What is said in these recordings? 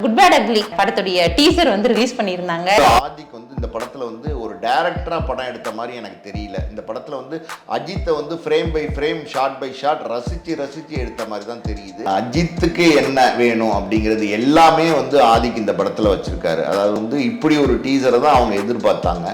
Good bad ugly படத்துடைய teaser வந்து release பண்ணியிருந்தாங்க. ஆதிக் வந்து இந்த படத்துல வந்து ஒரு டைரக்டரா படம் எடுத்த மாதிரி எனக்கு தெரியல. இந்த படத்துல வந்து அஜித்தை வந்து frame by frame shot by shot ரசிச்சு எடுத்த மாதிரி தான் தெரியுது. அஜித்துக்கு என்ன வேணும் அப்படிங்கிறது எல்லாமே வந்து ஆதிக் இந்த படத்துல வச்சிருக்காரு. அதாவது வந்து இப்படி ஒரு டீசரை தான் அவங்க எதிர்பார்த்தாங்க.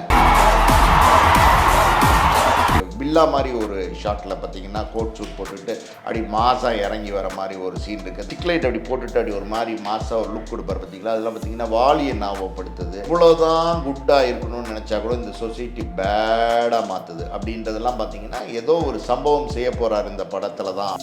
பில்லா மாதிரி ஒரு ஷாட்டில் பார்த்தீங்கன்னா கோட் சூட் போட்டுட்டு அப்படி மாசாக இறங்கி வர மாதிரி ஒரு சீன் இருக்குது. டிக்லைட் அப்படி போட்டுட்டு அப்படி ஒரு மாதிரி மாசாக ஒரு லுக் கொடுப்பார் பார்த்தீங்களா. அதெல்லாம் பார்த்தீங்கன்னா வாலியை ஞாபகப்படுத்துது. இவ்வளோதான் குட்டாக இருக்கணும்னு நினச்சா கூட இந்த சொசைட்டி பேடாக மாற்றுது அப்படின்றதெல்லாம் பார்த்தீங்கன்னா ஏதோ ஒரு சம்பவம் செய்ய போகிறார் இந்த படத்தில் தான்.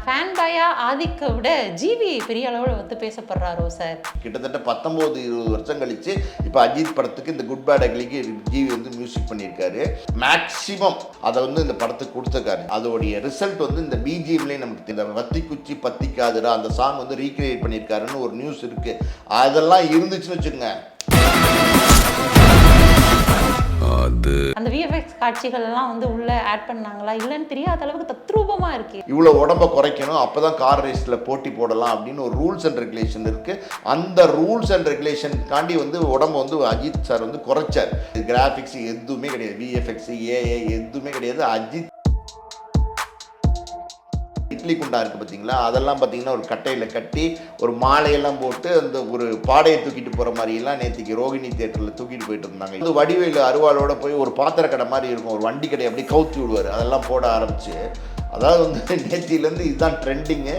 ஃபேன் பாயா ஆதிக்கை விட ஜிவி பெரிய அளவில் வந்து பேசப்படுறாரோ சார்? கிட்டத்தட்ட 19-20 வருஷம் கழிச்சு இப்போ அஜித் படத்துக்கு இந்த குட் பேட் அக்லிக்கு ஜிவி வந்து மியூசிக் பண்ணியிருக்காரு. மேக்சிமம் அதை வந்து இந்த படத்துக்கு கொடுத்துருக்காரு. அதோடைய ரிசல்ட் வந்து இந்த பிஜிஎம்லேயே நமக்கு இந்த பத்தி குச்சி பத்திக்காதுடா அந்த சாங் வந்து ரீக்ரியேட் பண்ணியிருக்காருன்னு ஒரு நியூஸ் இருக்குது. அதெல்லாம் இருந்துச்சுன்னு வச்சுக்கோங்க. அந்த விஎஃப்எக்ஸ் காட்சிகள் எல்லாம் வந்து உள்ள ஆட் பண்ணாங்களா இல்லன்னு தெரியாத அளவுக்கு தத்ரூபமா இருக்கு. இவ்வளவு உடம்ப குறைக்கணும் அப்பதான் கார் ரேஸ்ல போட்டி போடலாம் அப்படின்னு ஒரு ரூல்ஸ் அண்ட் ரெகுலேஷன் இருக்கு. அந்த ரூல்ஸ் அண்ட் ரெகுலேஷன் காண்டி வந்து உடம்ப வந்து அஜித் சார் வந்து குறைச்சார். கிராபிக்ஸ் எதுவுமே கிடையாது, விஎஃப்எக்ஸ் ஏஏ எதுவுமே கிடையாது. அஜித் இட்லி குண்டா இருக்குது பார்த்தீங்களா, அதெல்லாம் பார்த்தீங்கன்னா ஒரு கட்டையில் கட்டி ஒரு மாலையெல்லாம் போட்டு அந்த ஒரு பாடையை தூக்கிட்டு போகிற மாதிரிலாம் நேற்றுக்கு ரோகிணி தியேட்டரில் தூக்கிட்டு போயிட்டு இருந்தாங்க. இது வடிவேலு அருவாளோட போய் ஒரு பாத்திர கடை மாதிரி இருக்கும், ஒரு வண்டி கடை அப்படியே கவுத்தி விடுவார். அதெல்லாம் போட ஆரம்பிச்சு அதாவது வந்து நேற்றிலேருந்து இதுதான் ட்ரெண்டிங்கு.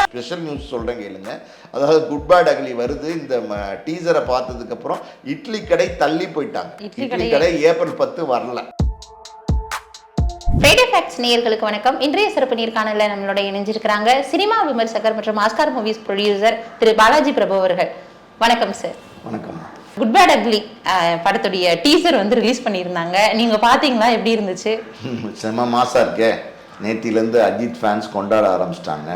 ஸ்பெஷல் நியூஸ் சொல்கிறேன் கேளுங்க. அதாவது குட் பேட் அக்லி வருது. இந்த டீசரை பார்த்ததுக்கப்புறம் இட்லி கடை தள்ளி போயிட்டாங்க. இட்லி கடை ஏப்ரல் 10 வரல. ஃப்ரைடே ஃபேக்ட்ஸ் நேயர்களுக்கு வணக்கம். இன்றைய சிறப்பு நேர்காணலில் நம்மளோட இணைஞ்சிருக்கிறாங்க சினிமா விமர்சகர் மற்றும் ஆஸ்கார் மூவிஸ் ப்ரொடியூசர் திரு பாலாஜி பிரபு அவர்கள். வணக்கம் சார். வணக்கம். குட் பேட் அக்லி படத்துடைய டீசர் வந்து ரிலீஸ் பண்ணியிருந்தாங்க. நீங்க பாத்தீங்களா? எப்படி இருந்துச்சு? செம மாசா இருக்கே. நேத்திலேருந்து அஜித் ஃபேன்ஸ் கொண்டாட ஆரம்பிச்சிட்டாங்க.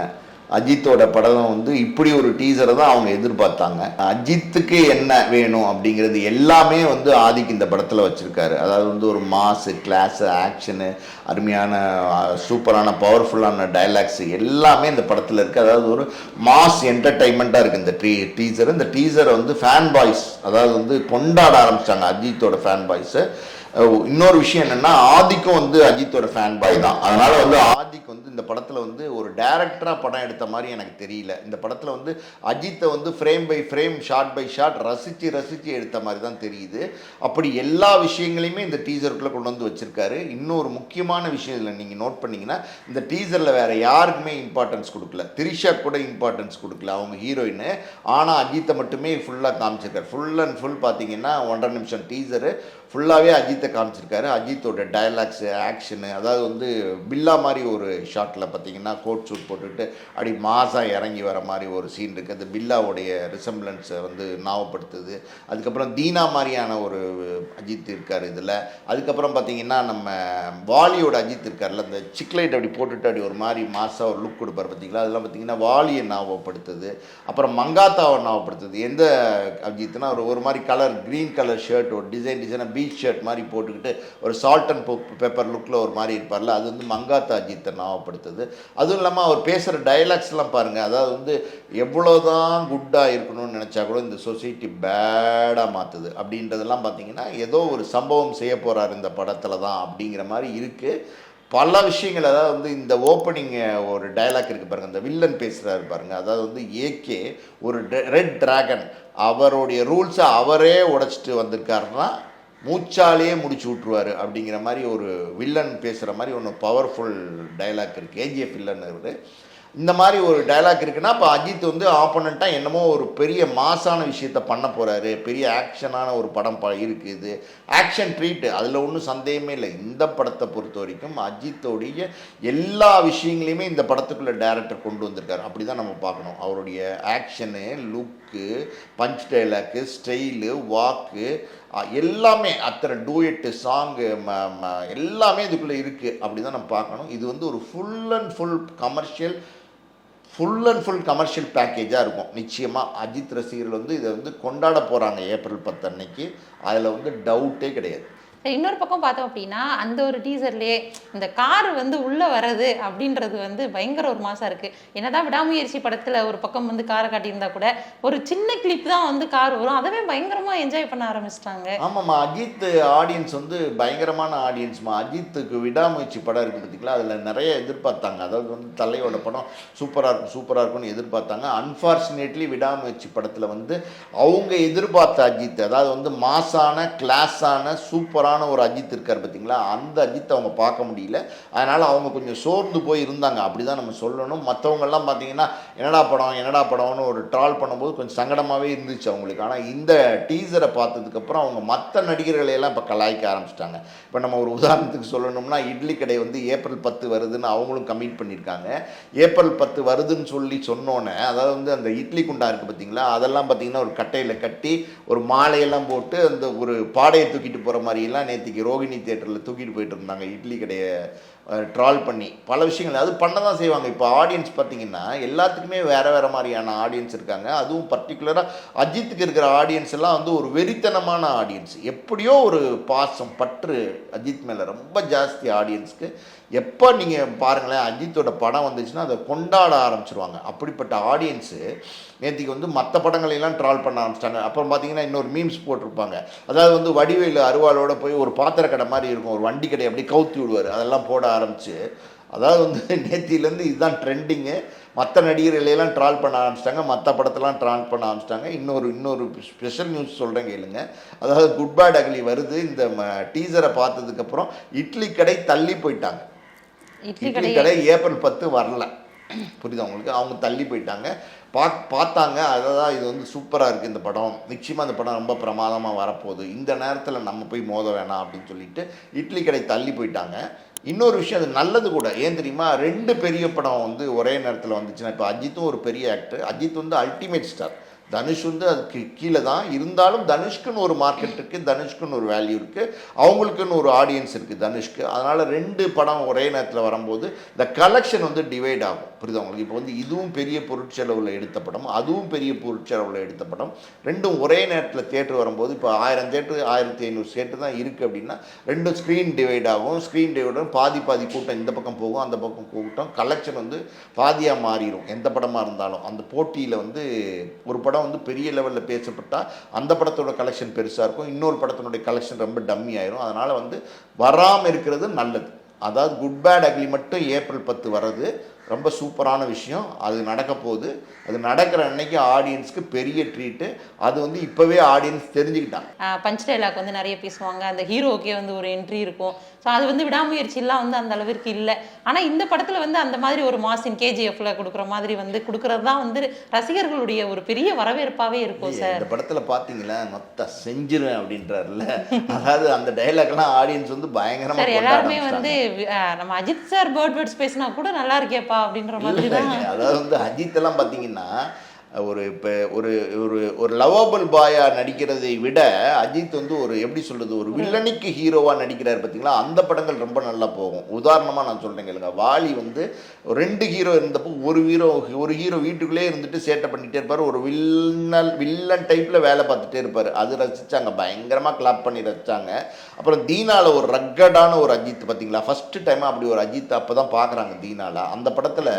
அஜித்தோட படம் வந்து இப்படி ஒரு டீசரை தான் அவங்க எதிர்பார்த்தாங்க. அஜித்துக்கு என்ன வேணும் அப்படிங்கிறது எல்லாமே வந்து ஆதிக் இந்த படத்தில் வச்சுருக்காரு. அதாவது வந்து ஒரு மாஸு, கிளாஸு, ஆக்ஷனு, அருமையான சூப்பரான பவர்ஃபுல்லான டைலாக்ஸ் எல்லாமே இந்த படத்தில் இருக்குது. அதாவது ஒரு மாஸ் என்டர்டைன்மெண்ட்டாக இருக்குது இந்த டீசர். இந்த டீசரை வந்து ஃபேன் பாய்ஸ் அதாவது வந்து கொண்டாட ஆரம்பிச்சிட்டாங்க அஜித்தோட ஃபேன் பாய்ஸு. இன்னொரு விஷயம் என்னன்னா ஆதிக்கும் வந்து அஜித்தோட ஃபேன் பாய் தான். அதனால வந்து ஆதிக் வந்து இந்த படத்துல வந்து ஒரு டைரக்டரா படம் எடுத்த மாதிரி எனக்கு தெரியல. இந்த படத்துல வந்து அஜித்தை வந்து frame by frame shot by shot ரசிச்சு எடுத்த மாதிரி தான் தெரியுது. அப்படி எல்லா விஷயங்களையுமே இந்த டீசருக்குள்ள கொண்டு வந்து வச்சிருக்காரு. இன்னொரு முக்கியமான விஷயம் இதில் நீங்க நோட் பண்ணீங்கன்னா இந்த டீசர்ல வேற யாருக்குமே இம்பார்ட்டன்ஸ் கொடுக்கல. திரிஷா கூட இம்பார்ட்டன்ஸ் கொடுக்கல, அவங்க ஹீரோயின். ஆனா அஜித்தை மட்டுமே ஃபுல்லா காமிச்சிருக்காரு. ஃபுல் அண்ட் ஃபுல் பார்த்தீங்கன்னா 1.5 நிமிஷம் டீசரு ஃபுல்லாகவே அஜித்தை காமிச்சிருக்காரு. அஜித்தோட டைலாக்ஸு, ஆக்ஷனு, அதாவது வந்து பில்லா மாதிரி ஒரு ஷாட்டில் பார்த்தீங்கன்னா கோட் சூட் போட்டுட்டு அப்படி மாசாக இறங்கி வர மாதிரி ஒரு சீன் இருக்குது. அந்த பில்லாவுடைய ரிசம்பிளன்ஸை வந்து ஞாபகப்படுத்துது. அதுக்கப்புறம் தீனா மாதிரியான ஒரு அஜித் இருக்கார் இதில். அதுக்கப்புறம் பார்த்தீங்கன்னா நம்ம வாலியோட அஜித் இருக்கார்ல, அந்த சிக்லைட் அப்படி போட்டுட்டு அப்படி ஒரு மாதிரி மாசாக ஒரு லுக் கொடுப்பார் பார்த்தீங்களா. அதெல்லாம் பார்த்தீங்கன்னா வாலியை ஞாபகப்படுத்துது. அப்புறம் மங்காத்தாவை ஞாபகப்படுத்துது. எந்த அஜித்னா ஒரு மாதிரி கலர் க்ரீன் கலர் ஷர்ட், ஒரு டிசைனாக பீச் ஷர்ட் மாதிரி போட்டுக்கிட்டு ஒரு சால்ட் அண்ட் பெப்பர் லுக்கில் ஒரு மாதிரி இருப்பார்ல, அது வந்து மங்காத்தா அஜித்தை ஞாபகப்படுத்துது. அதுவும் இல்லாமல் அவர் பேசுகிற டைலாக்ஸ்லாம் பாருங்கள். அதாவது வந்து எவ்வளோதான் குட்டாக இருக்கணும்னு நினச்சா கூட இந்த சொசைட்டி பேடாக மாற்றுது அப்படின்றதெல்லாம் பார்த்தீங்கன்னா ஏதோ ஒரு சம்பவம் செய்ய போகிறார் இந்த படத்தில் தான் அப்படிங்கிற மாதிரி இருக்குது. பல விஷயங்கள். அதாவது வந்து இந்த ஓப்பனிங் ஒரு டைலாக் இருக்குது பாருங்கள், இந்த வில்லன் பேசுகிறாரு பாருங்கள். அதாவது வந்து ஏகே ஒரு ரெட் டிராகன் அவருடைய ரூல்ஸை அவரே உடைச்சிட்டு வந்திருக்காருன்னா மூச்சாலேயே முடிச்சு விட்ருவார் அப்படிங்கிற மாதிரி ஒரு வில்லன் பேசுகிற மாதிரி ஒன்று பவர்ஃபுல் டைலாக் இருக்குது. கேஜிஎஃப் வில்லன் இவர். இந்த மாதிரி ஒரு டைலாக் இருக்குன்னா இப்போ அஜித் வந்து ஆப்போனண்ட்டாக என்னமோ ஒரு பெரிய மாசான விஷயத்த பண்ண போகிறாரு, பெரிய ஆக்ஷனான ஒரு படம் இருக்குது, ஆக்ஷன் ட்ரீட்டு, அதில் ஒன்றும் சந்தேகமே இல்லை. இந்த படத்தை பொறுத்த வரைக்கும் அஜித்தோடைய எல்லா விஷயங்களையுமே இந்த படத்துக்குள்ளே டைரக்டர் கொண்டு வந்திருக்காரு. அப்படி தான் நம்ம பார்க்கணும். அவருடைய ஆக்ஷனு, லுக்கு, பஞ்ச் டைலாக்கு, ஸ்டைலு, வாக்கு எல்லாமே, அத்தனை டூயட்டு, சாங்கு, எல்லாமே இதுக்குள்ளே இருக்குது. அப்படி தான் நம்ம பார்க்கணும். இது வந்து ஒரு ஃபுல் அண்ட் ஃபுல் கமர்ஷியல் பேக்கேஜாக இருக்கும். நிச்சயமாக அஜித் ரசிகர்கள் வந்து இதை வந்து கொண்டாட போகிறாங்க ஏப்ரல் 10 அன்னைக்கு. அதில் வந்து டவுட்டே கிடையாது. இன்னொரு பக்கம் பார்த்தோம் அப்படின்னா அந்த ஒரு டீசர்லயே இந்த கார் வந்து உள்ள வர்றது அப்படின்றது வந்து பயங்கர ஒரு மாசா இருக்கு. என்னதான் விடாமுயற்சி படத்துல ஒரு பக்கம் வந்து காரை காட்டியிருந்தா கூட ஒரு சின்ன கிளிப் தான் வந்து கார் வரும், அதவே பயங்கரமா என்ஜாய் பண்ண ஆரம்பிச்சிட்டாங்க. ஆமாம்மா, அஜித் ஆடியன்ஸ் வந்து பயங்கரமான ஆடியன்ஸ்மா. அஜித்துக்கு விடாமுயற்சி படம் இருக்குது பார்த்தீங்களா, அதில் நிறைய எதிர்பார்த்தாங்க. அதாவது வந்து தலையோட படம் சூப்பராக இருக்கும்னு எதிர்பார்த்தாங்க. அன்ஃபார்ச்சுனேட்லி விடாமுயற்சி படத்தில் வந்து அவங்க எதிர்பார்த்த அஜித், அதாவது வந்து மாசான கிளாஸான சூப்பரான ஒரு அஜித் இருக்கார் பார்த்தீங்களா, அந்த அஜித் அவங்க பார்க்க முடியல. அதனால் அவங்க கொஞ்சம் சோர்ந்து போய் இருந்தாங்க, அப்படி தான் நம்ம சொல்லணும். மற்றவங்கெல்லாம் பார்த்தீங்கன்னா என்னடா படம்னு ஒரு ட்ரால் பண்ணும்போது கொஞ்சம் சங்கடமாகவே இருந்துச்சு அவங்களுக்கு. ஆனால் இந்த டீசரை பார்த்ததுக்கப்புறம் அவங்க மற்ற நடிகர்களையெல்லாம் இப்போ கலாய்க்க ஆரம்பிச்சிட்டாங்க. இப்போ நம்ம ஒரு உதாரணத்துக்கு சொல்லணும்னா, இட்லி கடை வந்து ஏப்ரல் 10 வருதுன்னு அவங்களும் கமிட் பண்ணியிருக்காங்க. ஏப்ரல் 10 வருதுன்னு சொல்லி சொன்னோன்னே, அதாவது வந்து அந்த இட்லி குண்டா இருக்குது பார்த்தீங்களா, அதெல்லாம் பார்த்தீங்கன்னா ஒரு கட்டையில் கட்டி ஒரு மாலையெல்லாம் போட்டு அந்த ஒரு பாடையை தூக்கிட்டு போகிற மாதிரியெல்லாம் நேற்றுக்கு ரோகிணி தியேட்டரில் தூக்கிட்டு போயிட்டு இருந்தாங்க இட்லி கடையை ட்ரால் பண்ணி. பல விஷயங்கள் அது பண்ண தான் செய்வாங்க. இப்போ ஆடியன்ஸ் பார்த்திங்கன்னா எல்லாத்துக்குமே வேறு மாதிரியான ஆடியன்ஸ் இருக்காங்க. அதுவும் பர்டிகுலராக அஜித்துக்கு இருக்கிற ஆடியன்ஸ் எல்லாம் வந்து ஒரு வெறித்தனமான ஆடியன்ஸ். எப்படியோ ஒரு பாசம் பற்று அஜித் மேலே ரொம்ப ஜாஸ்தி ஆடியன்ஸ்க்கு. எப்போ நீங்கள் பாருங்களேன், அஜித்தோட படம் வந்துச்சுன்னா அதை கொண்டாட ஆரம்பிச்சிருவாங்க. அப்படிப்பட்ட ஆடியன்ஸு நேற்றுக்கு வந்து மற்ற படங்களெல்லாம் ட்ரால் பண்ண ஆரம்பிச்சிட்டாங்க. அப்புறம் பார்த்தீங்கன்னா இன்னொரு மீம்ஸ் போட்டிருப்பாங்க. அதாவது வந்து வடிவேலு அருவாளோட போய் ஒரு பாத்திர கடை மாதிரி இருக்கும், ஒரு வண்டி கடை அப்படியே கவுத்தி விடுவார், அதெல்லாம் போட ஆரம்பிச்சு. அதாவது வந்து நேத்திலேருந்து இதுதான் ட்ரெண்டிங்கு. மற்ற நடிகர்களையெல்லாம் ட்ரால் பண்ண ஆரம்பிச்சிட்டாங்க, மற்ற படத்தெல்லாம் ட்ரால் பண்ண ஆரம்பிச்சிட்டாங்க. இன்னொரு ஸ்பெஷல் நியூஸ் சொல்கிறேன் கேளுங்க. அதாவது குட் பேட் அக்லி வருது. இந்த டீசரை பார்த்ததுக்கப்புறம் இட்லி கடை தள்ளி போயிட்டாங்க. இட்லி கடை ஏப்ரல் 10 வரல, புரியுதா உங்களுக்கு? அவங்க தள்ளி போயிட்டாங்க. பார்த்தாங்க, அதான் இது வந்து சூப்பராக இருக்குது இந்த படம், நிச்சயமாக இந்த படம் ரொம்ப பிரமாதமாக வரப்போகுது, இந்த நேரத்தில் நம்ம போய் மோத வேணாம் அப்படின்னு சொல்லிட்டு இட்லி கடை தள்ளி போயிட்டாங்க. இன்னொரு விஷயம், அது நல்லது கூட. ஏன் தெரியுமா, 2 பெரிய படம் வந்து ஒரே நேரத்தில் வந்துச்சுன்னா, இப்போ அஜித்தும் ஒரு பெரிய ஆக்டர், அஜித் வந்து அல்டிமேட் ஸ்டார், தனுஷ் வந்து அதுக்கு கீழே தான் இருந்தாலும் தனுஷ்குன்னு ஒரு மார்க்கெட் இருக்குது, தனுஷ்குன்னு ஒரு வேல்யூ இருக்குது, அவங்களுக்குன்னு ஒரு ஆடியன்ஸ் இருக்குது தனுஷ்க்கு. அதனால் 2 படம் ஒரே நேரத்தில் வரும்போது இந்த கலெக்ஷன் வந்து டிவைட் ஆகும், புரியுது அவங்களுக்கு? இப்போ வந்து இதுவும் பெரிய பொருட்செலவில் எடுத்த படம், அதுவும் பெரிய பொருட்செலவில் எடுத்த படம், ரெண்டும் ஒரே நேரத்தில் தேட்டர் வரும்போது, இப்போ 1000 தேட்டர் 1500 தேட்டர் தான் இருக்குது அப்படின்னா 2 ஸ்க்ரீன் டிவைட் ஆகும். ஸ்க்ரீன் டிவைடும் பாதி கூட்டம் இந்த பக்கம் போகும், அந்த பக்கம் கூட்டம், கலெக்ஷன் வந்து பாதியாக மாறிடும். எந்த படமாக இருந்தாலும் அந்த போட்டியில் வந்து ஒரு படம் வந்து பெரிய லெவலில் பேசப்பட்டால் அந்த படத்தோட கலெக்ஷன் பெருசாக இருக்கும், இன்னொரு படத்தினுடைய கலெக்ஷன் ரொம்ப டம்மி ஆயிரும். அதனால் வந்து வராமல் இருக்கிறது நல்லது. அதாவது குட் பேட் அக்லி மட்டும் ஏப்ரல் 10 வர்றது ரொம்ப சூப்பரான விஷயம். அது நடக்க போகுது. அது நடக்கிற அன்னைக்கு ஆடியன்ஸ்க்கு பெரிய ட்ரீட்டு. அது வந்து இப்போவே ஆடியன்ஸ் தெரிஞ்சுக்கிட்டாங்க. பஞ்ச் டைலாக் வந்து நிறைய பேசுவாங்க, அந்த ஹீரோக்கே வந்து ஒரு என்ட்ரி இருக்கும். ஸோ அது வந்து விடாமுயற்சியெல்லாம் வந்து அந்த அளவிற்கு இல்லை. ஆனால் இந்த படத்தில் வந்து அந்த மாதிரி ஒரு மாசின் கேஜிஎஃப்ல கொடுக்குற மாதிரி வந்து கொடுக்குறது தான் வந்து ரசிகர்களுடைய ஒரு பெரிய வரவேற்பாகவே இருக்கும் சார். இந்த படத்தில் பார்த்தீங்களா, மொத்த செஞ்சிருவேன் அப்படின்றாருல, அதாவது அந்த டைலாக்லாம் ஆடியன்ஸ் வந்து பயங்கரமாக சார் எல்லாருமே வந்து நம்ம அஜித் சார் வேர்ட்ஸ் பேசினா கூட நல்லா இருக்கேப்பா அப்படின்ற மாதிரி தான். அதாவது வந்து அஜித் எல்லாம் பார்த்தீங்கன்னா இப்போ ஒரு லவபிள் பாயா நடிக்கிறதை விட அஜித் வந்து ஒரு எப்படி சொல்றது, ஒரு வில்லனிக்கு ஹீரோவா நடிக்கிறார் பார்த்தீங்களா, அந்த படங்கள் ரொம்ப நல்லா போகும். உதாரணமாக நான் சொல்றேன் கேளுங்க, வாலி வந்து 2 ஹீரோ இருந்தப்போ ஒரு ஹீரோ வீட்டுக்குள்ளே இருந்துட்டு சேட்டை பண்ணிகிட்டே இருப்பார், ஒரு வில்லன் டைப்பில் வேலை பார்த்துட்டே இருப்பார். அது ரசித்தாங்க, பயங்கரமாக கிளாப் பண்ணி ரசித்தாங்க. அப்புறம் தீனாவில் ஒரு ரக்கடான ஒரு அஜித் பார்த்தீங்களா, ஃபஸ்ட்டு டைமாக அப்படி ஒரு அஜித் அப்போ தான் பார்க்குறாங்க தீனாவில். அந்த படத்தில்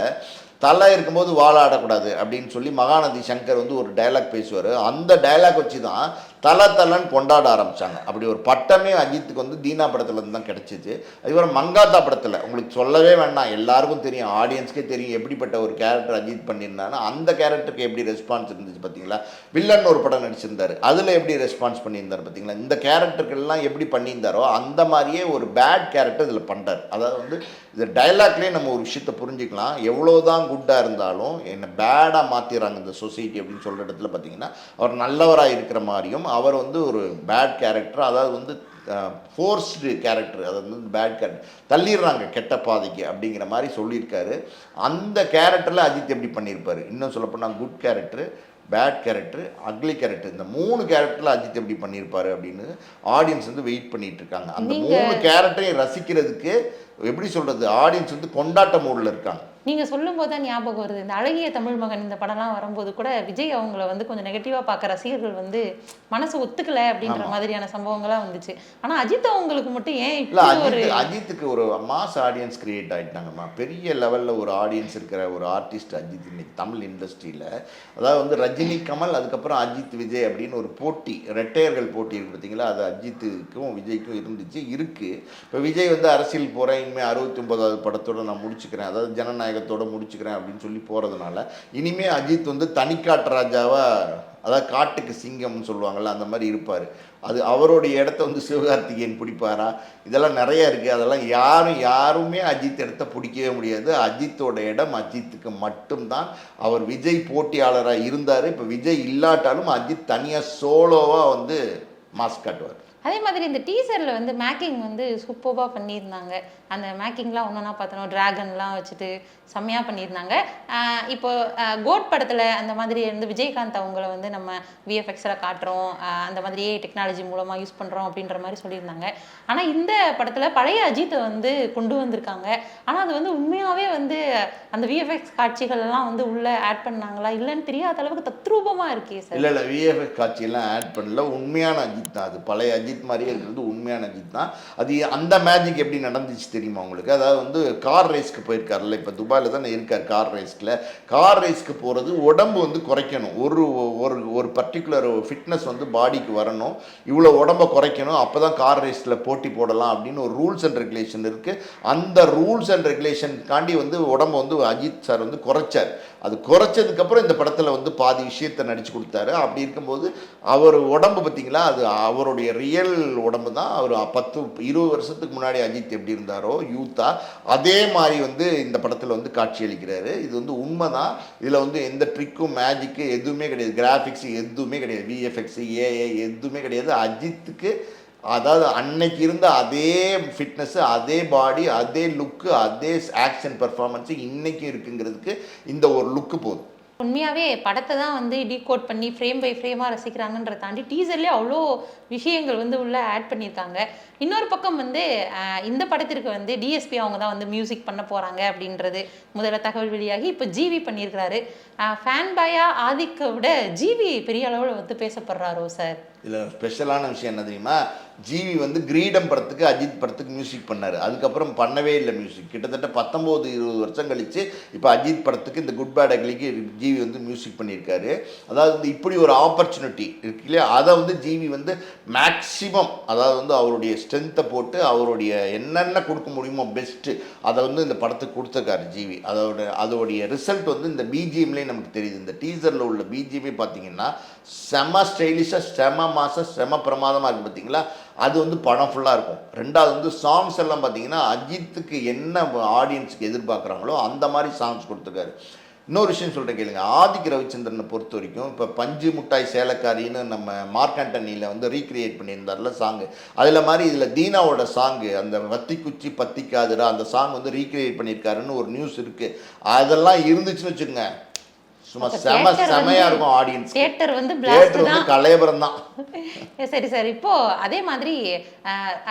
தலை இருக்கும்போது வாழாடக்கூடாது அப்படின்னு சொல்லி மகாநதி சங்கர் வந்து ஒரு டைலாக் பேசுவார். அந்த டைலாக் வச்சு தான் தலைன்னு கொண்டாட ஆரம்பித்தாங்க. அப்படி ஒரு பட்டமே அஜித்துக்கு வந்து தீனா படத்துலேருந்து தான் கிடச்சிச்சு. அதுக்கப்புறம் மங்காத்தா படத்தில் உங்களுக்கு சொல்லவே வேண்டாம், எல்லாருக்கும் தெரியும், ஆடியன்ஸ்க்கே தெரியும் எப்படிப்பட்ட ஒரு கேரக்டர் அஜித் பண்ணியிருந்தாங்கன்னா அந்த கேரக்டருக்கு எப்படி ரெஸ்பான்ஸ் இருந்துச்சு பார்த்தீங்களா. வில்லன் ஒரு படம் நடிச்சிருந்தார், அதில் எப்படி ரெஸ்பான்ஸ் பண்ணியிருந்தார் பார்த்தீங்களா. இந்த கேரக்டருக்கெல்லாம் எப்படி பண்ணியிருந்தாரோ அந்த மாதிரியே ஒரு பேட் கேரக்டர் இதில் பண்ணுறார். அதாவது வந்து இந்த டைலாக்லேயே நம்ம ஒரு விஷயத்தை புரிஞ்சுக்கலாம், எவ்வளோதான் குட்டாக இருந்தாலும் என்ன பேடாக மாற்றிடுறாங்க இந்த சொசைட்டி அப்படின்னு சொல்கிற இடத்துல பார்த்தீங்கன்னா அவர் நல்லவராக இருக்கிற மாதிரியும், அவர் வந்து ஒரு பேட் கேரக்டர், அதாவது வந்து ஃபோர்ஸ்டு கேரக்டர், அதாவது வந்து பேட் கேரக்டர் தள்ளிடுறாங்க கெட்ட பாதைக்கு அப்படிங்கிற மாதிரி சொல்லியிருக்காரு. அந்த கேரக்டரில் அஜித் எப்படி பண்ணியிருப்பார், இன்னும் சொல்லப்போனால் good character, bad character, ugly character, இந்த 3 கேரக்டரில் அஜித் எப்படி பண்ணியிருப்பாரு அப்படின்னு ஆடியன்ஸ் வந்து வெயிட் பண்ணிட்டு இருக்காங்க. அந்த 3 கேரக்டரையும் ரசிக்கிறதுக்கு எப்படி சொல்கிறது, ஆடியன்ஸ் வந்து கொண்டாட்ட மூடில் இருக்காங்க. நீங்க சொல்லும் போது தான் ஞாபகம் வருது, இந்த அழகிய தமிழ் மகன் இந்த படம்லாம் வரும்போது கூட விஜய் அவங்கள வந்து கொஞ்சம் நெகட்டிவா பார்க்க ரசிகர்கள் வந்து மனசு ஒத்துக்கல அப்படின்ற மாதிரியான சம்பவங்கள்லாம் வந்துச்சு. ஆனா அஜித் அவங்களுக்கு மட்டும் ஏன் இப்படி அஜித்துக்கு ஒரு மாஸ் ஆடியன்ஸ் கிரியேட் ஆயிட்டாங்கம்மா. பெரிய லெவல்ல ஒரு ஆடியன்ஸ் இருக்கிற ஒரு ஆர்டிஸ்ட் அஜித் இன்னைக்கு தமிழ் இண்டஸ்ட்ரியில. அதாவது வந்து ரஜினி கமல், அதுக்கப்புறம் அஜித் விஜய் அப்படின்னு ஒரு போட்டி, ரெட்டையர்கள் போட்டி இருக்கு பார்த்தீங்களா, அது அஜித்துக்கும் விஜய்க்கும் இருந்துச்சு, இருக்கு. இப்போ விஜய் வந்து அரசியல் போகிறேன், இனிமேல் 69வது படத்தோடு நான் முடிச்சுக்கிறேன், அதாவது ஜனநாயகத்தோடு முடிச்சுக்கிறேன் அப்படின்னு சொல்லி போகிறதுனால இனிமேல் அஜித் வந்து தனிக்காட்டு ராஜாவா, அதாவது காட்டுக்கு சிங்கம்னு சொல்லுவாங்கள்ல, அந்த மாதிரி இருப்பார். அது அவருடைய இடத்த வந்து சிவகார்த்திகேயன் பிடிப்பாரா, இதெல்லாம் நிறைய இருக்குது. அதெல்லாம் யாருமே அஜித் இடத்த பிடிக்கவே முடியாது. அஜித்தோட இடம் அஜித்துக்கு மட்டும்தான். அவர் விஜய் போட்டியாளராக இருந்தார். இப்போ விஜய் இல்லாட்டாலும் அஜித் தனியாக சோலோவாக வந்து மாஸ் காட்டுவார். அதே மாதிரி இந்த டீசரில் வந்து மேக்கிங் வந்து சூப்பராக பண்ணியிருந்தாங்க. அந்த மேக்கிங்லாம் ஒன்றா பார்த்தோன்னா ட்ராகன்லாம் வச்சுட்டு செம்மையாக பண்ணியிருந்தாங்க. இப்போ கோட் படத்தில் அந்த மாதிரி வந்து விஜயகாந்த் அவங்கள வந்து நம்ம விஎஃப்எக்ஸில் காட்டுறோம், அந்த மாதிரியே டெக்னாலஜி மூலமாக யூஸ் பண்ணுறோம் அப்படின்ற மாதிரி சொல்லியிருந்தாங்க. ஆனால் இந்த படத்தில் பழைய அஜித்தை வந்து கொண்டு வந்திருக்காங்க. ஆனால் அது வந்து உண்மையாகவே வந்து அந்த விஎஃப்எக்ஸ் காட்சிகள்லாம் வந்து உள்ளே ஆட் பண்ணாங்களா இல்லைன்னு தெரியாத அளவுக்கு தத்ரூபமாக இருக்கே சார். இல்லை விஎஃப்எக்ஸ் காட்சியெல்லாம் ஆட் பண்ணல, உண்மையான அஜித் தான் அது. பழைய அஜித் மாதிரியே இருக்கிறது உண்மையான அஜித் தான் அது. அந்த மேஜிக் எப்படி நடந்துச்சு தெரியுமா உங்களுக்கு? அதாவது வந்து கார் ரேஸ்க்கு போயிருக்காருல்ல, இப்போ துபாயில் தானே இருக்கார். கார் ரேஸ்க்கு போகிறது உடம்பு வந்து குறைக்கணும், ஒரு பர்டிகுலர் ஃபிட்னஸ் வந்து பாடிக்கு வரணும், இவ்வளோ உடம்பை குறைக்கணும், அப்போ தான் கார் ரேஸில் போட்டி போடலாம் அப்படின்னு ஒரு ரூல்ஸ் அண்ட் ரெகுலேஷன் இருக்குது. அந்த ரூல்ஸ் அண்ட் ரெகுலேஷனுக்காண்டி வந்து உடம்பை வந்து அஜித் சார் வந்து குறைச்சார். அது குறைச்சதுக்கப்புறம் இந்த படத்தில் வந்து பாதி விஷயத்தை நடித்து கொடுத்தாரு. அப்படி இருக்கும்போது அவர் உடம்பு பார்த்திங்களா, அது அவருடைய ரியல் உடம்பு தான். அவர் 10-20 வருஷத்துக்கு முன்னாடி அஜித் எப்படி இருந்தாரோ யூத்தா, அதே மாதிரி வந்து இந்த படத்தில் வந்து காட்சியளிக்கிறாரு. இது வந்து உண்மை தான். இதில் வந்து எந்த ட்ரிக்கும் மேஜிக்கு எதுவுமே கிடையாது, கிராஃபிக்ஸ் எதுவுமே கிடையாது, விஎஃப்எக்ஸ் ஏஏ எதுவுமே கிடையாது. அஜித்துக்கு அதாவது அன்னைக்கு இருந்த அதே ஃபிட்னஸ்ஸு, அதே பாடி, அதே லுக்கு, அதே ஆக்ஷன் பர்ஃபார்மன்ஸு இன்றைக்கும் இருக்குங்கிறதுக்கு இந்த ஒரு லுக்கு போதும். உண்மையாகவே படத்தை தான் வந்து டீகோட் பண்ணி ஃப்ரேம் பை ஃப்ரேமாக ரசிக்கிறாங்கன்ற தாண்டி டீசர்லேயே அவ்வளோ விஷயங்கள் வந்து உள்ளே ஆட் பண்ணியிருக்காங்க. இன்னொரு பக்கம் வந்து இந்த படத்திற்கு வந்து டிஎஸ்பி அவங்க தான் வந்து மியூசிக் பண்ண போகிறாங்க அப்படின்றது முதல்ல தகவல் வெளியாகி இப்போ ஜிவி பண்ணியிருக்கிறாரு. ஃபேன் பாயா ஆதிக்க விட ஜிவி பெரிய அளவில் வந்து பேசப்படுறாரோ சார்? இதில் ஸ்பெஷலான விஷயம் என்ன தெரியுமா, ஜிவி வந்து கிரீடம் படத்துக்கு அஜித் படத்துக்கு மியூசிக் பண்ணார். அதுக்கப்புறம் பண்ணவே இல்லை மியூசிக். கிட்டத்தட்ட 19-20 வருஷம் கழித்து இப்போ அஜித் படத்துக்கு இந்த குட் பேட் அக்லிக்கு ஜிவி வந்து மியூசிக் பண்ணியிருக்காரு. அதாவது வந்து இப்படி ஒரு ஆப்பர்ச்சுனிட்டி இருக்கு இல்லையா, அதை வந்து ஜிவி வந்து மேக்சிமம், அதாவது வந்து அவருடைய ஸ்ட்ரென்த்தை போட்டு அவருடைய என்னென்ன கொடுக்க முடியுமோ பெஸ்ட்டு அதை வந்து இந்த படத்துக்கு கொடுத்துருக்காரு ஜிவி. அதோடைய ரிசல்ட் வந்து இந்த பிஜிஎம்லேயே நமக்கு தெரியுது. இந்த டீசரில் உள்ள பிஜிஎம்மே பார்த்தீங்கன்னா செம ஸ்டைலிஷாக, செம மாசம், செம பிரமாதமாக இருக்குது பார்த்தீங்களா. அது வந்து படம் ஃபுல்லாக இருக்கும். ரெண்டாவது வந்து சாங்ஸ் எல்லாம் பார்த்தீங்கன்னா அஜித்துக்கு என்ன ஆடியன்ஸுக்கு எதிர்பார்க்குறாங்களோ அந்த மாதிரி சாங்ஸ் கொடுத்துருக்காரு. இன்னொரு விஷயம் சொல்கிறேன் கேளுங்க, ஆதிக் ரவிச்சந்திரனை பொறுத்த வரைக்கும் இப்போ பஞ்சு முட்டாய் சேலக்காரின்னு நம்ம மார்க் ஆண்டனியில் வந்து ரீக்ரியேட் பண்ணியிருந்தார்ல சாங்கு, அதில் மாதிரி இதில் தீனாவோட சாங்கு அந்த வத்தி குச்சி பத்திக்காதுரா அந்த சாங் வந்து ரீக்ரியேட் பண்ணியிருக்காருன்னு ஒரு நியூஸ் இருக்குது. அதெல்லாம் இருந்துச்சுன்னு வச்சுக்கோங்க, சும்மா செமையா இருக்கும். ஆடியன்ஸ் தியேட்டர் வந்து கலையபுரம் தான். சரி சார், இப்போ அதே மாதிரி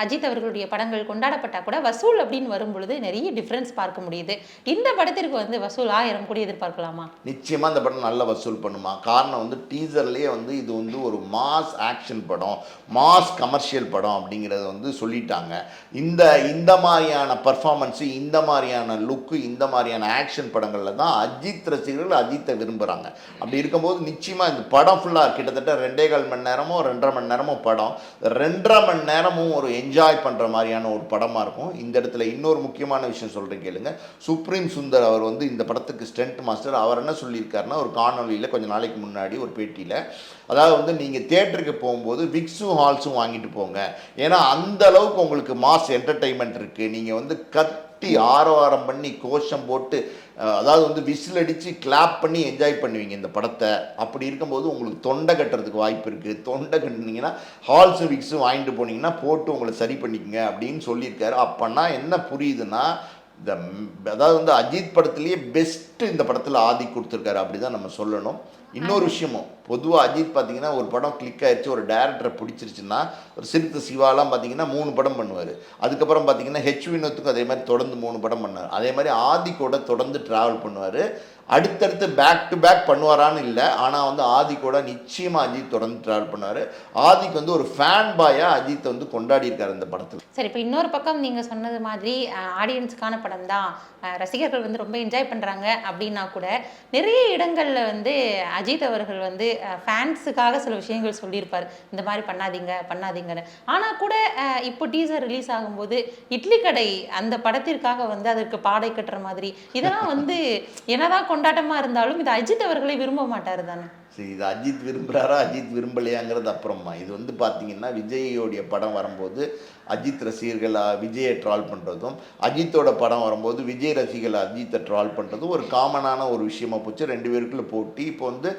அஜித் அவர்களுடைய படங்கள் கொண்டாடப்பட்டா கூட வசூல் அப்படின்னு வரும்பொழுது நிறைய டிஃபரன்ஸ் பார்க்க முடியுது. இந்த படத்திற்கு வந்து வசூல் 1000 கோடி எதிர்பார்க்கலாமா? நிச்சயமா இந்த படம் நல்ல வசூல் பண்ணுமா. காரணம் வந்து டீசர்லேயே வந்து இது வந்து ஒரு மாஸ் ஆக்ஷன் படம், மாஸ் கமர்ஷியல் படம் அப்படிங்கிறத வந்து சொல்லிட்டாங்க. இந்த மாதிரியான பர்ஃபார்மன்ஸு, இந்த மாதிரியான லுக்கு, இந்த மாதிரியான ஆக்ஷன் படங்களில் தான் அஜித் ரசிகர்கள் அஜித்தை விரும்புகிறாங்க. அப்படி இருக்கும்போது நிச்சயமாக இந்த படம் ஃபுல்லாக கிட்டத்தட்ட 2.25 மணி நேரமோ 2.5 மணி நேரமோ படம், 2.5 மணி நேரமும் ஒரு என்ஜாய் பண்ணுற மாதிரியான ஒரு படமாக இருக்கும். இந்த இடத்துல இன்னொரு முக்கியமான விஷயம் சொல்கிறேன் கேளுங்க. சுப்ரீம் சுந்தர் அவர் வந்து இந்த படத்துக்கு ஸ்டண்ட் மாஸ்டர். அவர் என்ன சொல்லியிருக்காருன்னா ஒரு காணொலியில் கொஞ்சம் நாளைக்கு முன்னாடி ஒரு பேட்டியில், அதாவது வந்து நீங்கள் தியேட்டருக்கு போகும்போது விக்ஸும் ஹால்ஸும் வாங்கிட்டு போங்க, ஏன்னா அந்த அளவுக்கு உங்களுக்கு மாஸ் என்டர்டெயின்மெண்ட் இருக்குது. நீங்கள் வந்து ஆரவாரம் பண்ணி கோஷம் போட்டு, அதாவது வந்து விசில் அடித்து கிளாப் பண்ணி என்ஜாய் பண்ணுவீங்க இந்த படத்தை. அப்படி இருக்கும்போது உங்களுக்கு தொண்டை கட்டுறதுக்கு வாய்ப்பு இருக்குது. தொண்டை கட்டினீங்கன்னா ஹால்ஸும் விக்ஸும் வாங்கிட்டு போனீங்கன்னா போட்டு உங்களை சரி பண்ணிக்கங்க அப்படின்னு சொல்லியிருக்காரு. அப்போனா என்ன புரியுதுன்னா, அதாவது வந்து அஜித் படத்துலேயே பெஸ்ட்டு இந்த படத்தில் ஆதி கொடுத்துருக்காரு, அப்படி தான் நம்ம சொல்லணும். இன்னொரு விஷயமும் பொதுவாக அஜித் பார்த்தீங்கன்னா ஒரு படம் கிளிக் ஆயிடுச்சு, ஒரு டேரக்டரை பிடிச்சிருச்சுன்னா, ஒரு சிறுத்தை சிவாலாம் பார்த்தீங்கன்னா 3 படம் பண்ணுவார். அதுக்கப்புறம் பார்த்தீங்கன்னா ஹெச் வினோத்துக்கும் அதே மாதிரி தொடர்ந்து 3 படம் பண்ணார். அதே மாதிரி ஆதி கூட தொடர்ந்து ட்ராவல் பண்ணுவார். அடுத்தடுத்து பேக் டு பேக் பண்ணுவாரான்னு இல்லை, ஆனால் வந்து ஆதி கூட நிச்சயமாக அஜித் தொடர்ந்து ட்ராவல் பண்ணுவார். ஆதிக்கு வந்து ஒரு ஃபேன் பாயாக அஜித்தை வந்து கொண்டாடி இருக்காரு இந்த படத்தில். சரி, இப்போ இன்னொரு பக்கம் நீங்கள் சொன்னது மாதிரி ஆடியன்ஸுக்கான படம் தான், ரசிகர்கள் வந்து ரொம்ப என்ஜாய் பண்ணுறாங்க அப்படின்னா கூட நிறைய இடங்களில் வந்து அஜித் அவர்கள் வந்து ஃபேன்ஸுக்காக சில விஷயங்கள் சொல்லியிருப்பார், இந்த மாதிரி பண்ணாதீங்க பண்ணாதீங்கன்னு. ஆனால் கூட இப்போ டீசர் ரிலீஸ் ஆகும்போது இட்லி கடை அந்த படத்திற்காக வந்து அதற்கு பாடை கட்டுற மாதிரி இதெல்லாம் வந்து என்னதான் கொண்டாட்டமாக இருந்தாலும் இது அஜித் அவர்களை விரும்ப மாட்டார் தானே. சரி, இது அஜித் விரும்புகிறாரா அஜித் விரும்பலையாங்கிறது அப்புறமா. இது வந்து பார்த்தீங்கன்னா விஜயோடைய படம் வரும்போது அஜித் ரசிகர்கள் விஜயை ட்ரால் பண்ணுறதும், அஜித்தோட படம் வரும்போது விஜய் ரசிகர்கள் அஜித்தை ட்ரால் பண்ணுறதும் ஒரு காமனான ஒரு விஷயமா போச்சு. 2 பேருக்குள்ள போட்டி. இப்போ வந்து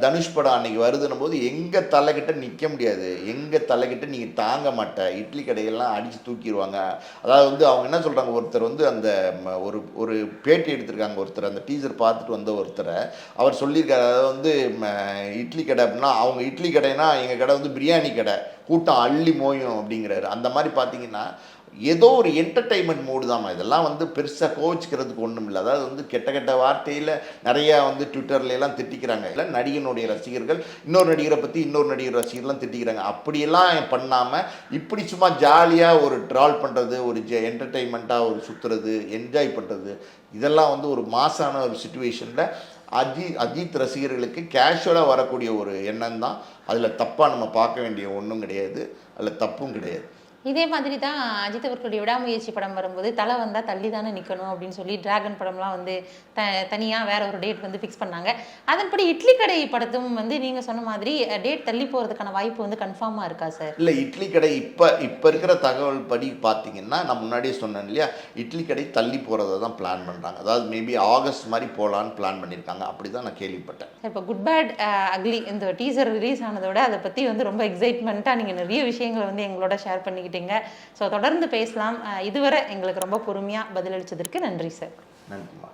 தனுஷ் படம் அன்னைக்கு வருதுன்னும் போது எங்கள் தலைக்கிட்ட நிற்க முடியாது, எங்கள் தலைக்கிட்ட நீங்கள் தாங்க மாட்டேன், இட்லி கடைகள்லாம் அடித்து தூக்கிடுவாங்க. அதாவது வந்து அவங்க என்ன சொல்கிறாங்க, ஒருத்தர் வந்து அந்த ஒரு பேட்டி எடுத்திருக்காங்க, ஒருத்தர் அந்த டீசர் பார்த்துட்டு வந்த ஒருத்தரை அவர் சொல்லியிருக்காரு, அதாவது வந்து இட்லி கடை அப்படின்னா அவங்க இட்லி கடைனா எங்கள் கடை வந்து பிரியாணி கடை, கூட்டம் அள்ளி மோயும் அப்படிங்கிறாரு. அந்த மாதிரி பார்த்தீங்கன்னா ஏதோ ஒரு என்டர்டெயின்மெண்ட் மூடு தான் இதெல்லாம். வந்து பெருசாக கோவிச்சுக்கிறதுக்கு ஒன்றும் இல்லை. அதாவது வந்து கெட்ட கெட்ட வார்த்தையில் நிறையா வந்து ட்விட்டர்லாம் திட்டிக்கிறாங்க. இல்லை, நடிகனுடைய ரசிகர்கள் இன்னொரு நடிகரை பற்றி இன்னொரு நடிகர் ரசிகர்லாம் திட்டிக்கிறாங்க. அப்படியெல்லாம் பண்ணாமல் இப்படி சும்மா ஜாலியாக ஒரு ட்ரால் பண்ணுறது, ஒரு என்டர்டெயின்மெண்ட்டாக ஒரு சுற்றுறது, என்ஜாய் பண்ணுறது, இதெல்லாம் வந்து ஒரு மாசான ஒரு சுச்சுவேஷனில் அஜித் ரசிகர்களுக்கு கேஷுவலாக வரக்கூடிய ஒரு எண்ணம் தான். அதில் தப்பாக நம்ம பார்க்க வேண்டிய ஒன்றும் கிடையாது, அதில் தப்பும் கிடையாது. இதே மாதிரி தான் அஜித் அவர்களுடைய விடாமுயற்சி படம் வரும்போது தலை வந்தால் தள்ளி தானே நிற்கணும் அப்படின்னு சொல்லி டிராகன் படம்லாம் வந்து தனியாக வேற ஒரு டேட் வந்து ஃபிக்ஸ் பண்ணாங்க. அதன்படி இட்லி கடை படத்தும் வந்து நீங்கள் சொன்ன மாதிரி டேட் தள்ளி போகிறதுக்கான வாய்ப்பு வந்து கன்ஃபார்மாக இருக்கா சார்? இல்லை, இட்லி கடை இப்போ இருக்கிற தகவல் படி பார்த்தீங்கன்னா, நான் முன்னாடியே சொன்னேன் இல்லையா, இட்லி கடை தள்ளி போகிறத தான் பிளான் பண்ணுறாங்க. அதாவது மேபி ஆகஸ்ட் மாதிரி போகலான்னு பிளான் பண்ணியிருக்காங்க, அப்படி தான் நான் கேள்விப்பட்டேன். இப்போ குட் பேட் அக்லி இந்த டீசர் ரிலீஸ் ஆனதோட அதை பற்றி வந்து ரொம்ப எக்ஸைட்மெண்ட்டாக நீங்கள் நிறைய விஷயங்களை வந்து எங்களோட ஷேர் பண்ணிக்கிட்டீங்க. ஸோ தொடர்ந்து பேசலாம். இதுவரை எங்களுக்கு ரொம்ப பொறுமையாக பதிலளித்ததற்கு நன்றி சார். நன்றிமா.